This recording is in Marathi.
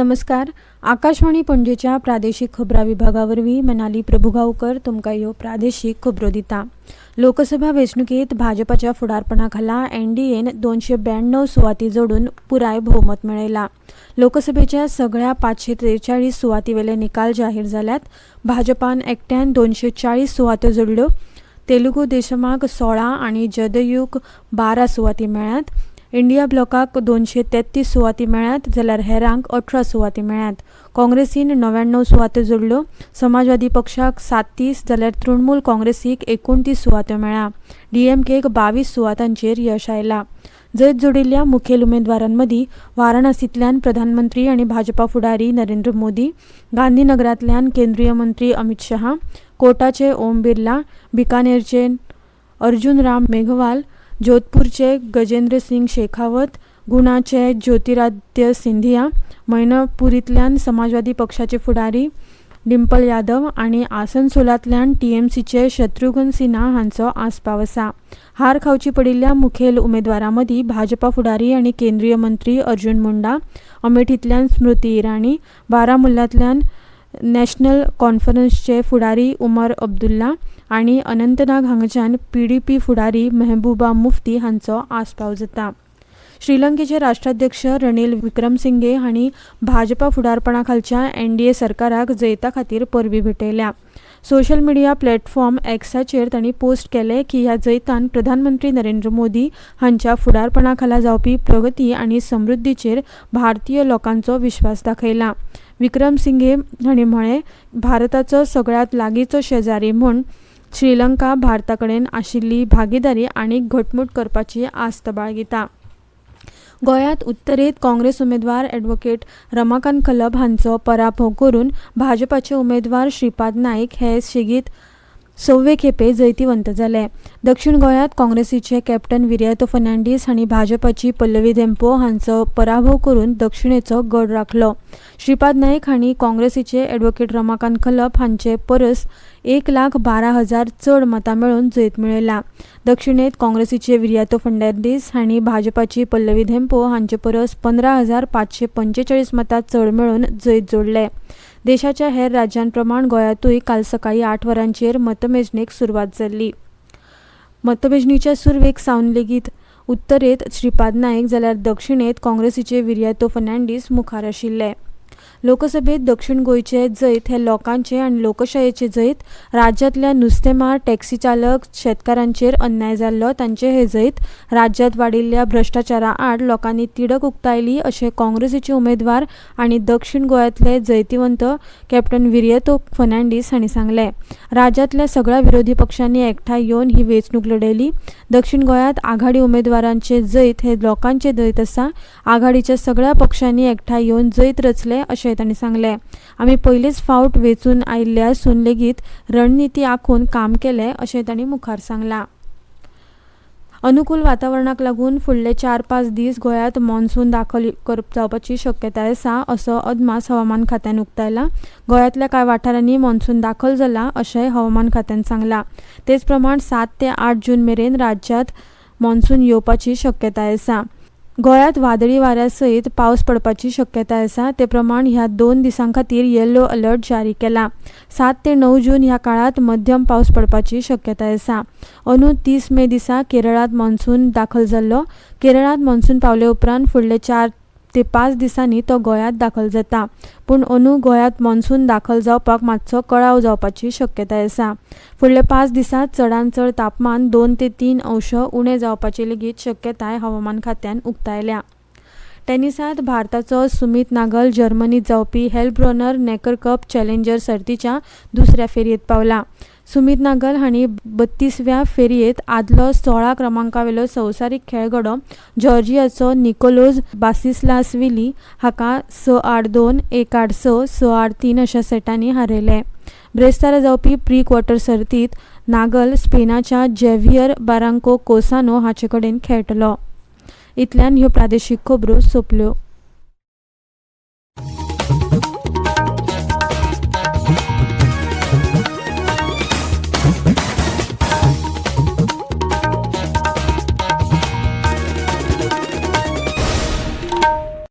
नमस्कार. आकाशवाणी पणजेच्या प्रादेशिक खबरां विभागावरवीं मनाली प्रभुगांवकर तुमकां ह्यो प्रादेशीक खबरो दिता. लोकसभा वेंचणुकेंत भाजपाच्या फुडारपणाखाला एनडीएन 292 सुवाती जोडून पुराय भोवमत मेळयलां. लोकसभेच्या सगळ्या 543 सुवातींवेले निकाल जाहीर जाल्यात. भाजपान एकट्यान 240 सुवात्यो जोडल्यो. तेलुगू देशमाक 16 आनी जदयूक 12 सुवाती मेळ्ळ्यात. इंडिया ब्लॉकाक 233 सुवाती मेळ्ळ्यात जाल्यार हेरांक 18 सुवाती मेळ्ळ्यात. काँग्रेसीन 99 सुवात्यो जोडल्यो. समाजवादी पक्षाक 37 जाल्यार तृणमूल काँग्रेसीक 29 सुवात्यो मेळ्ळ्या. डीएमकेक 22 सुवातांचेर यश आयलां. जैत जोडिल्ल्या मुखेल उमेदवारांमदीं वाराणसींतल्यान प्रधानमंत्री आनी भाजपा फुडारी नरेंद्र मोदी, गांधीनगरांतल्यान केंद्रीय मंत्री अमित शाह, कोटाचे ओम बिर्ला, बिकानेरचे अर्जुन राम मेघवाल, जोधपूरचे गजेंद्र सिंग शेखावत, गुणाचे ज्योतिरादित्य सिंधिया, मैनपुरींतल्यान समाजवादी पक्षाचे फुडारी डिंपल यादव आनी आसनसोलांतल्यान टीएमसीचे शत्रुघ्न सिन्हा हांचो आस्पाव आसा. हार खावची पडिल्ल्या मुखेल उमेदवारां मदीं भाजपा फुडारी आनी केंद्रीय मंत्री अर्जुन मुंडा, अमेठींतल्यान स्मृती इराणी, बारामुल्लांतल्यान नॅशनल कॉन्फरन्सचे फुडारी उमर अब्दुल्ला आनी अनंतनाग हांगाच्यान पीडीपी फुडारी मेहबूबा मुफ्ती हांचो आस्पाव जाता. श्रीलंकेचे राष्ट्राध्यक्ष रणील विक्रमसिंघे हांणी भाजपा फुडारपणाखालच्या एनडीए सरकाराक जैता खातीर परबीं भेटयल्या. सोशल मिडिया प्लॅटफॉर्म एक्साचेर तांणी पोस्ट केलें की ह्या जैतान प्रधानमंत्री नरेंद्र मोदी हांच्या फुडारपणाखाला जावपी प्रगती आनी समृद्धीचेर भारतीय लोकांचो विश्वास दाखयला. विक्रमसिंघे हांणी म्हळें, भारताचो सगळ्यांत लागींचो शेजारी म्हूण श्रीलंका भारता कडेन आशिल्ली भागीदारी आनीक घटमूट करपाची आस्त बाळगिता. गोंयांत उत्तरेत काँग्रेस उमेदवार ॲडव्होकेट रमाकांत कलब हांचो पराभव करून भाजपाचे उमेदवार श्रीपाद नाईक हे सेगीत 6वे खेपे जैतिवंत जाले. दक्षिण गोंयांत काँग्रेसीचे कॅप्टन विर्यातो फर्नांडीस हांणी भाजपाची पल्लवी धेंपो हांचो पराभव करून दक्षिणेचो गड राखलो. श्रीपाद नाईक हांणी काँग्रेसीचे ॲडव्होकेट रमाकांत कलब हांचे परस 1,12,000 चड मतां मेळोवन जैत मेळयला. दक्षिणेत काँग्रेसीचे विर्यातो फर्नांडीस हांणी भाजपाची पल्लवी धेंपो हांचे परस 15,545 मतां चड मेळोवन जैत जोडले. देशाच्या हेर राज्यांप्रमाण गोंयांतूय काल सकाळी 8 वरांचेर मतमेजणेक सुरवात जाल्ली. मतमेजणीच्या सुरवेक सावन लेगीत उत्तरेत श्रीपाद नाईक जाल्यार दक्षिणेत काँग्रेसीचे विर्यातो फर्नांडीस मुखार आशिल्ले. लोकसभेत दक्षिण गोंयचे जैत हे लोकांचे आनी लोकशायेचे जैत. राज्यांतल्या नुस्तेमार, टॅक्सी चालक, शेतकारांचेर अन्याय जाल्लो तांचे हे जैत. राज्यांत वाडिल्ल्या भ्रश्टाचारा आड लोकांनी तिडक उक्तायली अशें काँग्रेसीचे उमेदवार आनी दक्षिण गोंयांतले जैतिवंत कॅप्टन विर्यातो फर्नांडीस हांणी सांगलें. राज्यांतल्या सगळ्या विरोधी पक्षांनी एकठांय येवन ही वेंचणूक लडयली. दक्षिण गोंयांत आघाडी उमेदवारांचे जैत हे लोकांचे जैत आसा. आघाडीच्या सगळ्या पक्षांनी एकठांय येवन जैत रचले अशें तांणी सांगलें. आमी पयलेच फावट वेंचून आयिल्ल्या सून लेगीत रणनिती आखून काम केलें अशें तांणी मुखार सांगलां. अनुकूल वातावरणाक लागून फुडले 4-5 दीस गोंयांत मॉन्सून दाखल जावपाची शक्यताय आसा असो अदमास हवामान खात्यान उक्तायला. गोंयांतल्या कांय वाठारांनी मॉन्सून दाखल जाला अशेंय हवामान खात्यान सांगलां. तेच प्रमाण 7 ते 8 जून मेरेन राज्यांत मॉन्सून येवपाची शक्यताय आसा. गोंयांत वादळी वाऱ्या सयत पावस पडपाची शक्यताय आसा. ते प्रमाण ह्या 2 दिसां खातीर येल्लो अलर्ट जारी केला. 7 ते 9 जून ह्या काळात मध्यम पावस पडपाची शक्यताय आसा. अंदू 30 मे दिसा केरळांत मॉन्सून दाखल जाल्लो. केरळांत मॉन्सून पावले उपरांत फुडले 4 ते 5 दिसांनी तो गोंयांत दाखल जाता. पूण अंदू गोंयांत मॉन्सून दाखल जावपाक मातसो कळाव जावपाची शक्यताय आसा. फुडले 5 दिसांत चडांत चड तापमान 2 ते 3 अंश उणें जावपाची लेगीत शक्यताय हवामान खात्यान उक्तायल्या. टेनिसांत भारताचो सुमीत नागल जर्मनीत जावपी हेल्ब्रोनर नेकर कप चॅलेंजर सर्तीच्या दुसऱ्या फेरयेत पावला. सुमीत नागल हांणी 32व्या फेरयेत आदलो 16 क्रमांकावेलो संवसारीक खेळगडो जॉर्जियाचो निकोलोज बासिसलासविली हाका 6-8-2, 1-8-6, 6-8-3 अशा सेटांनी हारयले. ब्रेस्तारा जावपी प्री क्वॉर्टर सर्तीत नागल स्पेनाच्या जेव्हियर बारांको कोसानो हाचे कडेन खेळटलो. इतल्यान ह्यो प्रादेशीक खबरो सोंपल्यो.